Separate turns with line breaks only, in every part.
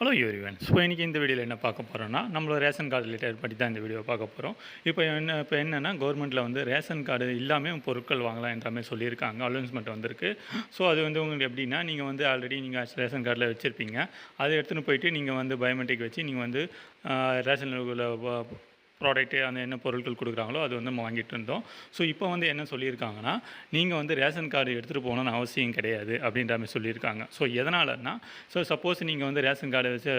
Hello everyone. So இன்றைக்கி இந்த வீடியோவில் என்ன பார்க்க போகிறோன்னா, நம்மளோட ரேஷன் கார்டு ரிலேட்டட் பற்றி தான் இந்த வீடியோ பார்க்க போகிறோம். இப்போ என்னென்னா கவர்மெண்ட்டில் வந்து ரேஷன் கார்டு இல்லாமல் பொருட்கள் வாங்கலாம் என்ற மாதிரி சொல்லியிருக்காங்க. அலௌன்ஸ்மெண்ட் வந்திருக்கு. ஸோ அது வந்து உங்களுக்கு எப்படின்னா, நீங்கள் வந்து ஆல்ரெடி நீங்கள் ரேஷன் கார்டில் வச்சுருப்பீங்க. அதை எடுத்துகிட்டு போயிட்டு நீங்கள் வந்து பயோமெட்ரிக் வச்சு நீங்கள் வந்து ரேஷன் ப்ராடக்ட்டு அந்த என்ன பொருட்கள் கொடுக்குறாங்களோ அது வந்து நம்ம வாங்கிட்டு இருந்தோம். ஸோ இப்போ வந்து என்ன சொல்லியிருக்காங்கன்னா, நீங்கள் வந்து ரேஷன் கார்டு எடுத்துகிட்டு போகணுன்னு அவசியம் கிடையாது அப்படின்ற மாதிரி சொல்லியிருக்காங்க. ஸோ எதனாலன்னா, சப்போஸ் நீங்கள் வந்து ரேஷன் கார்டை வச்சு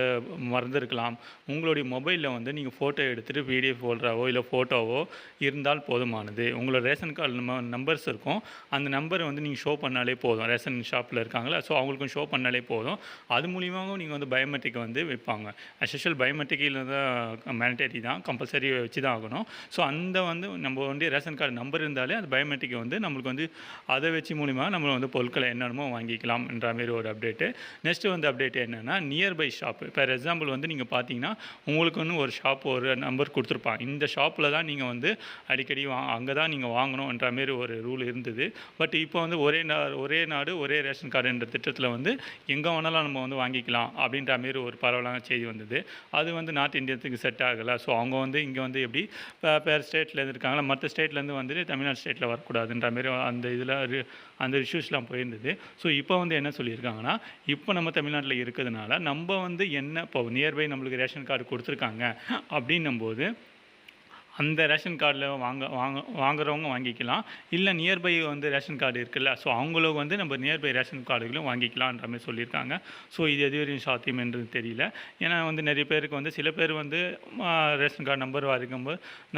மறந்துருக்கலாம். உங்களுடைய மொபைலில் வந்து நீங்கள் ஃபோட்டோ எடுத்துகிட்டு பிடிஎஃப் ஃபோல்டராவோ இல்லை ஃபோட்டோவோ இருந்தால் போதுமானது. உங்களோட ரேஷன் கார்டு நம்பர்ஸ் இருக்கும். அந்த நம்பரை வந்து நீங்கள் ஷோ பண்ணாலே போதும். ரேஷன் ஷாப்பில் இருக்காங்களா, ஸோ அவங்களுக்கும் ஷோ பண்ணாலே போதும். அது மூலியமாகவும் நீங்கள் வந்து பயோமெட்ரிக் வந்து வைப்பாங்க. அஸ்யூஷுவல் பயோமெட்ரிக்கில் தான் மேண்டேட்டரி தான், கம்பல்சரி வச்சு தான் ஆகணும். ஸோ அந்த வந்து நம்ம வந்து ரேஷன் கார்டு நம்பர் இருந்தாலே அது பயோமெட்ரிக்கை வந்து நம்மளுக்கு வந்து அதை வச்சு மூலிமா நம்ம வந்து பொருட்களை என்னென்னமோ வாங்கிக்கலாம் என்ற மாதிரி ஒரு அப்டேட்டு. நெக்ஸ்ட்டு வந்து அப்டேட் என்னென்னா, நியர்பை ஷாப்பு. ஃபார் எக்ஸாம்பிள் வந்து நீங்கள் பார்த்தீங்கன்னா, உங்களுக்கு வந்து ஒரு ஷாப் ஒரு நம்பர் கொடுத்துருப்பாங்க. இந்த ஷாப்பில் தான் நீங்கள் வந்து அடிக்கடி அங்கே தான் நீங்கள் வாங்கணுன்ற மாரி ஒரு ரூல் இருந்தது. பட் இப்போ வந்து ஒரே நாடு ஒரே ரேஷன் கார்டுன்ற திட்டத்தில் வந்து எங்கே வேணாலும் நம்ம வந்து வாங்கிக்கலாம் அப்படின்ற மாரி ஒரு பரவலான செய்தி வந்தது. அது வந்து நார்த் இந்தியத்துக்கு செட் ஆகலை. ஸோ அவங்க வந்து இங்கே வந்து எப்படி வேறு ஸ்டேட்லேருந்து இருக்காங்களா, மற்ற ஸ்டேட்லேருந்து வந்துட்டு தமிழ்நாடு ஸ்டேட்டில் வரக்கூடாதுன்ற மாரி அந்த இதில் அந்த இஷ்யூஸ்லாம் போயிருந்தது. ஸோ இப்போ வந்து என்ன சொல்லியிருக்காங்கன்னா, இப்போ நம்ம தமிழ்நாட்டில் இருக்கிறதுனால நம்ம வந்து என்ன இப்போ நியர்பை நம்மளுக்கு ரேஷன் கார்டு கொடுத்துருக்காங்க அப்படின்னும்போது அந்த ரேஷன் கார்டில் வாங்குறவங்க வாங்கிக்கலாம். இல்லை நியர்பை வந்து ரேஷன் கார்டு இருக்குல்ல, ஸோ அவங்களும் வந்து நம்ம நியர்பை ரேஷன் கார்டுகளும் வாங்கிக்கலான்ற மாதிரி சொல்லியிருக்காங்க. ஸோ இது எது வரையும் சாத்தியம் என்று தெரியல. ஏன்னா வந்து நிறைய பேருக்கு வந்து சில பேர் வந்து ரேஷன் கார்டு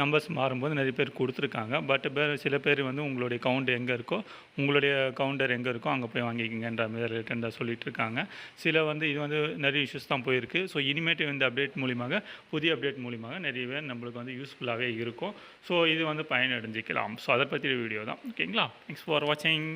நம்பர்ஸ் மாறும்போது நிறைய பேர் கொடுத்துருக்காங்க. பட் சில பேர் வந்து உங்களுடைய கவுண்ட் எங்கே இருக்கோ, உங்களுடைய கவுண்டர் எங்கே இருக்கோ அங்கே போய் வாங்கிக்கிங்கன்ற மாதிரி ரிட்டர்னாக சொல்லிட்டு இருக்காங்க. சில வந்து இது வந்து நிறைய இஷ்யூஸ் தான் போயிருக்கு. ஸோ இனிமேட்டு இந்த அப்டேட் மூலிமாக, புதிய அப்டேட் மூலிமாக நிறைய பேர் நம்மளுக்கு வந்து யூஸ்ஃபுல்லாகவே இருக்கும். ஸோ இது வந்து பயனடைஞ்சிக்கலாம். ஸோ அதை பற்றிய வீடியோ தான். ஓகேங்களா? தேங்க்ஸ் ஃபார் வாட்சிங்.